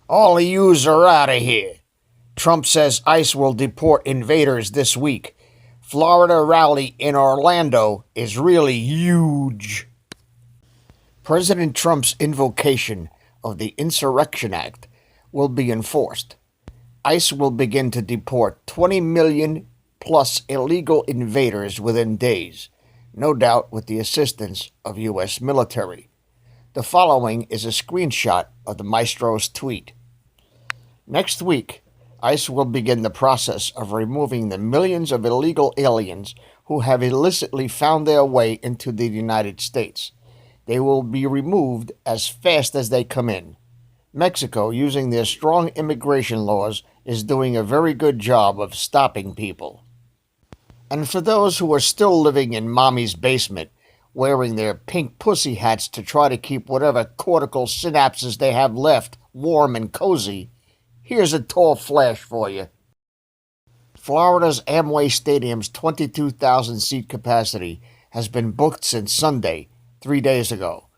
Allayooze are out of here. Trump says ICE will deport invaders this week. Florida rally in Orlando is really huge. President Trump's invocation of the Insurrection Act will be enforced. ICE will begin to deport 20 million plus illegal invaders within days, no doubt with the assistance of U.S. military. The following is a screenshot of the maestro's tweet. Next week, ICE will begin the process of removing the millions of illegal aliens who have illicitly found their way into the United States. They will be removed as fast as they come in. Mexico, using their strong immigration laws, is doing a very good job of stopping people. And for those who are still living in mommy's basement, wearing their pink pussy hats to try to keep whatever cortical synapses they have left warm and cozy, here's a tall flash for you. Florida's Amway Stadium's 22,000 seat capacity has been booked since Sunday, 3 days ago.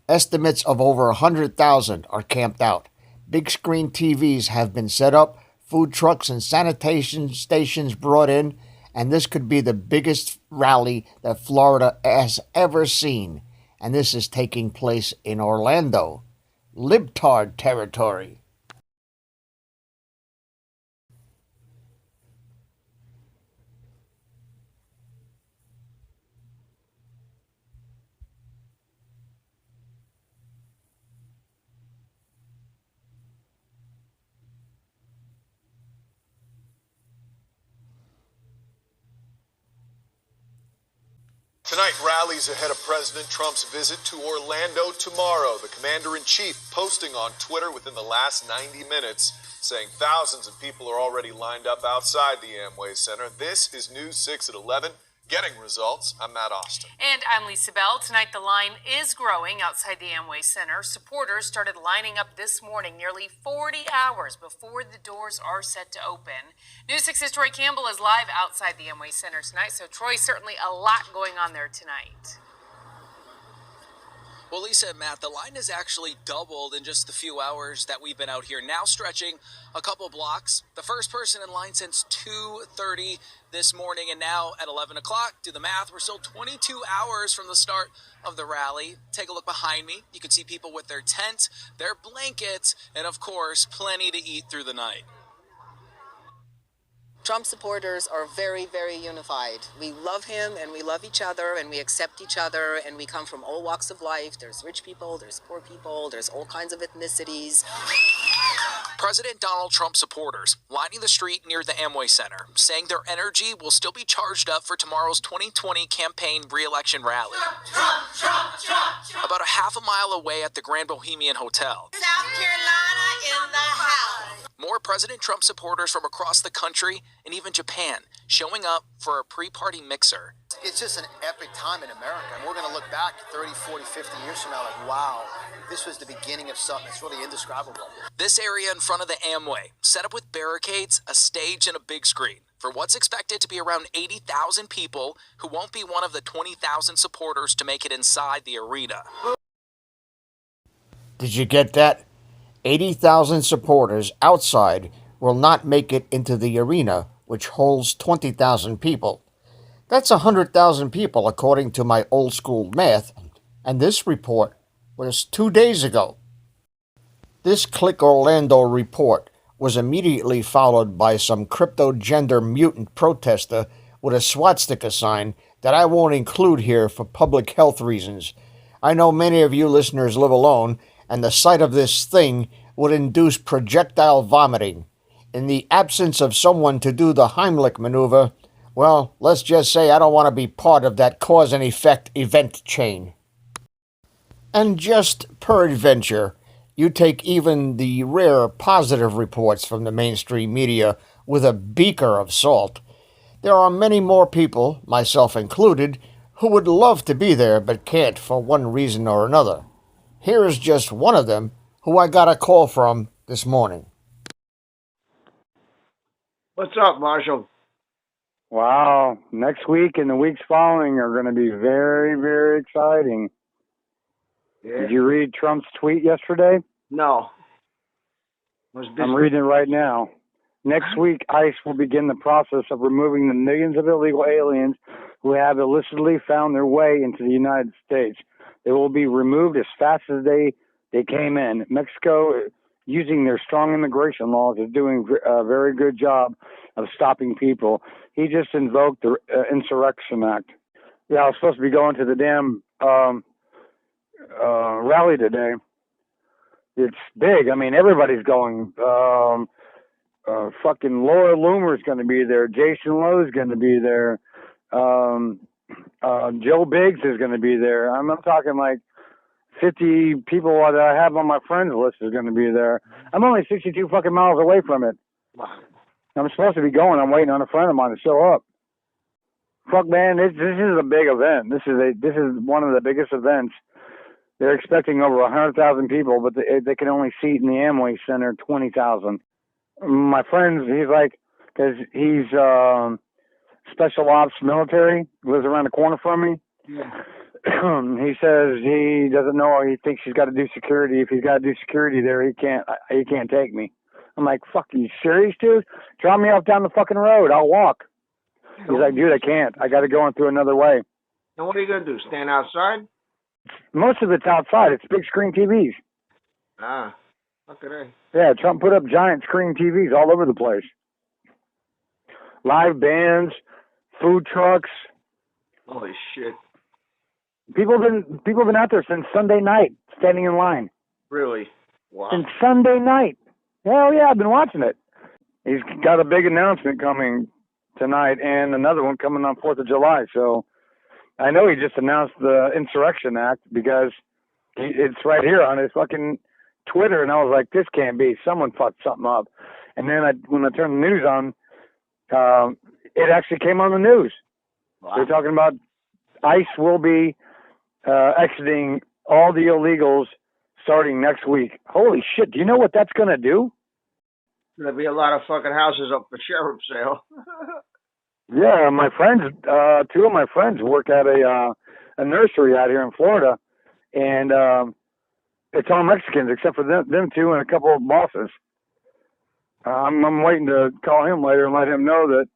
Estimates of over 100,000 are camped out. Big screen TVs have been set up, food trucks and sanitation stations brought in, and this could be the biggest rally that Florida has ever seen. And this is taking place in Orlando, libtard territory. Tonight, rallies ahead of President Trump's visit to Orlando tomorrow. The commander-in-chief posting on Twitter within the last 90 minutes, saying thousands of people are already lined up outside the Amway Center. This is News 6 at 11. Getting results, I'm Matt Austin. And I'm Lisa Bell. Tonight, the line is growing outside the Amway Center. Supporters started lining up this morning, nearly 40 hours before the doors are set to open. News 6's Troy Campbell is live outside the Amway Center tonight. So, Troy, certainly a lot going on there tonight. Well, Lisa and Matt, the line has actually doubled in just the few hours that we've been out here, now stretching a couple blocks. The first person in line since 2:30 this morning, and now at 11 o'clock, do the math, we're still 22 hours from the start of the rally. Take a look behind me. You can see people with their tent, their blankets, and of course, plenty to eat through the night. Trump supporters are very, very unified. We love him and we love each other and we accept each other and we come from all walks of life. There's rich people, there's poor people, there's all kinds of ethnicities. President Donald Trump supporters lining the street near the Amway Center, saying their energy will still be charged up for tomorrow's 2020 campaign re-election rally. Trump. About a half a mile away at the Grand Bohemian Hotel. South Carolina in the house. More President Trump supporters from across the country and even Japan showing up for a pre-party mixer. It's just an epic time in America. And we're going to look back 30, 40, 50 years from now like, wow, this was the beginning of something. It's really indescribable. This area in front of the Amway, set up with barricades, a stage, and a big screen for what's expected to be around 80,000 people who won't be one of the 20,000 supporters to make it inside the arena. Did you get that? 80,000 supporters outside will not make it into the arena, which holds 20,000 people. That's 100,000 people, according to my old-school math, and this report was 2 days ago. This Click Orlando report was immediately followed by some crypto-gender mutant protester with a swastika sign that I won't include here for public health reasons. I know many of you listeners live alone, and the sight of this thing would induce projectile vomiting. In the absence of someone to do the Heimlich maneuver, well, let's just say I don't want to be part of that cause and effect event chain. And just peradventure, you take even the rare positive reports from the mainstream media with a beaker of salt. There are many more people, myself included, who would love to be there but can't for one reason or another. Here is just one of them who I got a call from this morning. What's up, Marshall? Wow. Next week and the weeks following are going to be very, very exciting. Yeah. Did you read Trump's tweet yesterday? No. I'm reading it right now. Next week, ICE will begin the process of removing the millions of illegal aliens who have illicitly found their way into the United States. They will be removed as fast as they came in. Mexico, using their strong immigration laws, is doing a very good job of stopping people. He just invoked the Insurrection Act. Yeah, I was supposed to be going to the damn rally today. It's big. I mean, everybody's going. Fucking Laura Loomer's going to be there. Jason Lowe's going to be there. Joe Biggs is going to be there. I'm talking like 50 people that I have on my friends list is going to be there. I'm only 62 fucking miles away from it. I'm supposed to be going. I'm waiting on a friend of mine to show up. Fuck, man, this is a big event. This is one of the biggest events. They're expecting over 100,000 people, but they can only seat in the Amway Center 20,000. My friend, he's like, because he's special ops military, lives around the corner from me. Yeah. He says he doesn't know. He thinks he's got to do security. If he's got to do security there, he can't take me. I'm like, fuck, are you serious, dude? Drop me off down the fucking road. I'll walk. He's like, dude, I can't. I got to go in through another way. And what are you going to do, stand outside? Most of it's outside. It's big screen TVs. Ah, look at that. Yeah, Trump put up giant screen TVs all over the place. Live bands, food trucks. Holy shit. People have been out there since Sunday night, standing in line. Really? Wow. Since Sunday night. Hell yeah, I've been watching it. He's got a big announcement coming tonight and another one coming on 4th of July. So I know he just announced the Insurrection Act because it's right here on his fucking Twitter. And I was like, this can't be. Someone fucked something up. And then when I turned the news on, it actually came on the news. Wow. They're talking about ICE will be exiting all the illegals starting next week. Holy shit. Do you know what that's going to do? There'll be a lot of fucking houses up for sheriff's sale. Yeah, my friends, two of my friends work at a nursery out here in Florida, and it's all Mexicans except for them two and a couple of bosses. I'm waiting to call him later and let him know that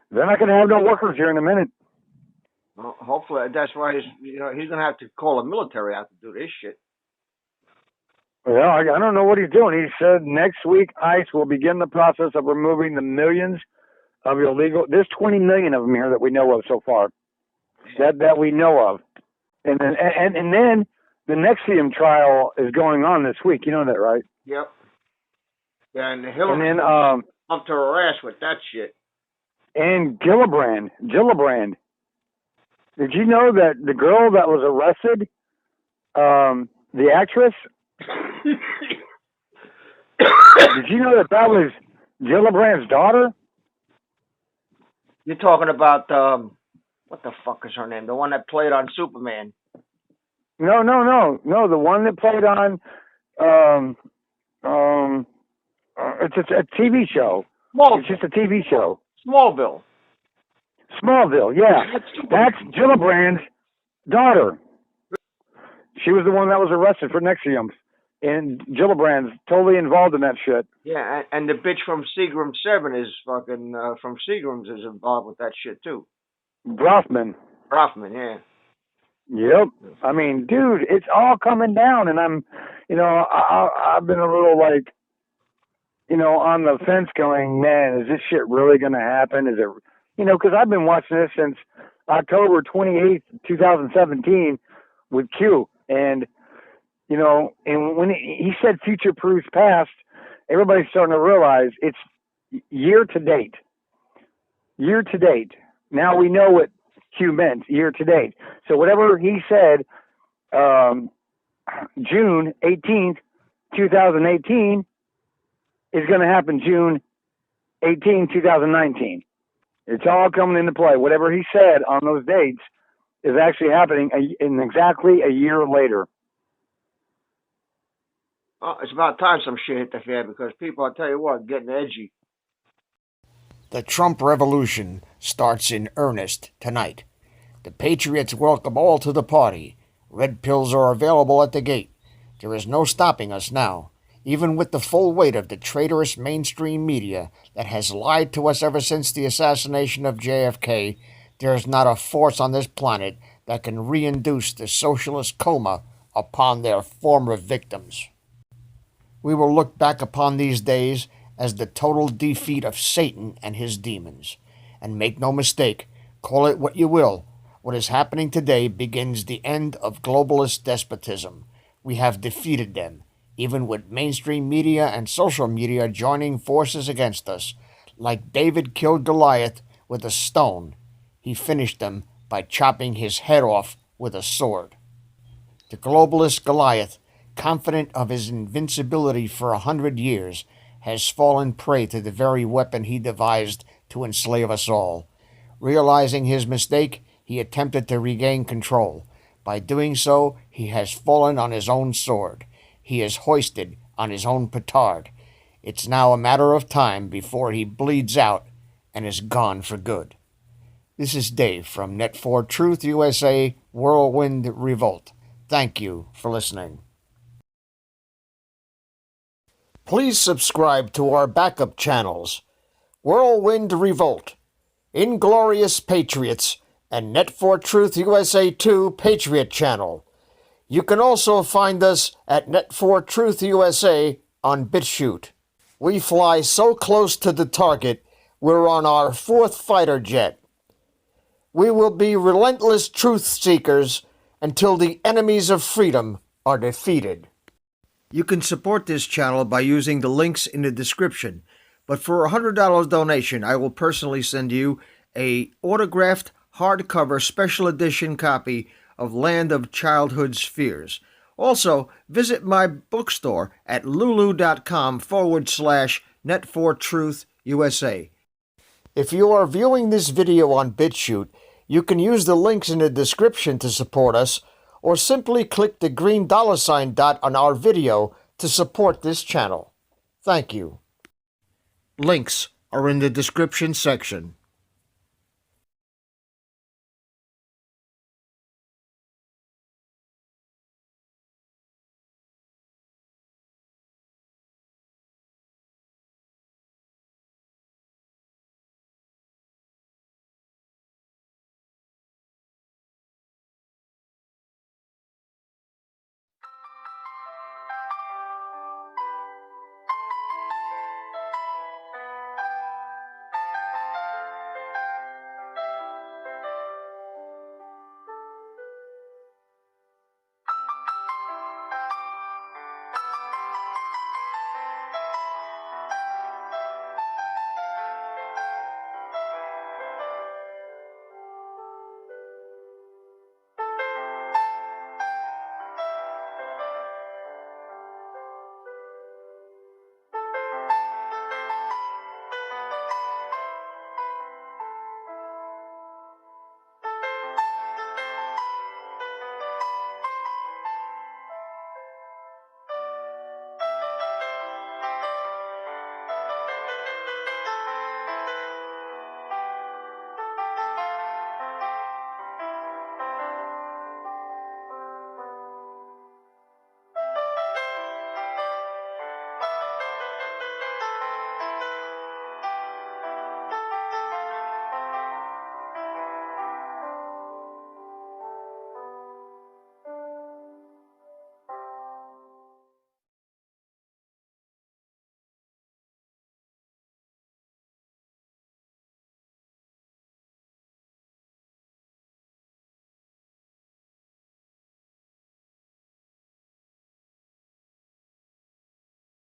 they're not going to have no workers here in a minute. Well, hopefully that's why he's going to have to call the military out to do this shit. Well, I don't know what he's doing. He said next week ICE will begin the process of removing the millions of illegal. There's 20 million of them here that we know of so far. That we know of, and then the NXIVM trial is going on this week. You know that, right? Yep. Yeah, and Hillary up to her ass with that shit. And Gillibrand. Did you know that the girl that was arrested, the actress? Did you know that was Gillibrand's daughter? You're talking about what the fuck is her name? The one that played on Superman. No. The one that played on it's a TV show. Smallville. It's just a TV show. Smallville, yeah. That's Gillibrand's daughter. She was the one that was arrested for NXIVM. And Gillibrand's totally involved in that shit. Yeah, and the bitch from Seagram 7 is fucking, from Seagram's is involved with that shit too. Brofman, yeah. Yep. I mean, dude, it's all coming down, and I'm, I've been a little like, on the fence going, man, is this shit really going to happen? Is it, because I've been watching this since October 28th, 2017 with Q, and and when he said future proofs past, everybody's starting to realize it's year to date. Now we know what Q meant, year to date. So whatever he said, June 18th, 2018, is going to happen June 18, 2019. It's all coming into play. Whatever he said on those dates is actually happening in exactly a year later. Well, it's about time some shit hit the fan because people, I'll tell you what, getting edgy. The Trump revolution starts in earnest tonight. The Patriots welcome all to the party. Red pills are available at the gate. There is no stopping us now. Even with the full weight of the traitorous mainstream media that has lied to us ever since the assassination of JFK, there is not a force on this planet that can reinduce the socialist coma upon their former victims. We will look back upon these days as the total defeat of Satan and his demons. And make no mistake, call it what you will, what is happening today begins the end of globalist despotism. We have defeated them, even with mainstream media and social media joining forces against us. Like David killed Goliath with a stone, he finished them by chopping his head off with a sword. The globalist Goliath, confident of his invincibility for 100 years, has fallen prey to the very weapon he devised to enslave us all. Realizing his mistake, he attempted to regain control. By doing so, he has fallen on his own sword. He is hoisted on his own petard. It's now a matter of time before he bleeds out and is gone for good. This is Dave from Net4Truth USA, Whirlwind, Revolt. Thank you for listening. Please subscribe to our backup channels, Whirlwind Revolt, Inglorious Patriots, and Net4Truth USA 2 Patriot channel. You can also find us at Net4Truth USA on BitChute. We fly so close to the target, we're on our 4th fighter jet. We will be relentless truth seekers until the enemies of freedom are defeated. You can support this channel by using the links in the description, but for a $100 donation, I will personally send you a autographed hardcover special edition copy of Land of Childhood's Fears. Also, visit my bookstore at lulu.com/Net4Truth USA. If you are viewing this video on BitChute, you can use the links in the description to support us, or simply click the green $ dot on our video to support this channel. Thank you. Links are in the description section.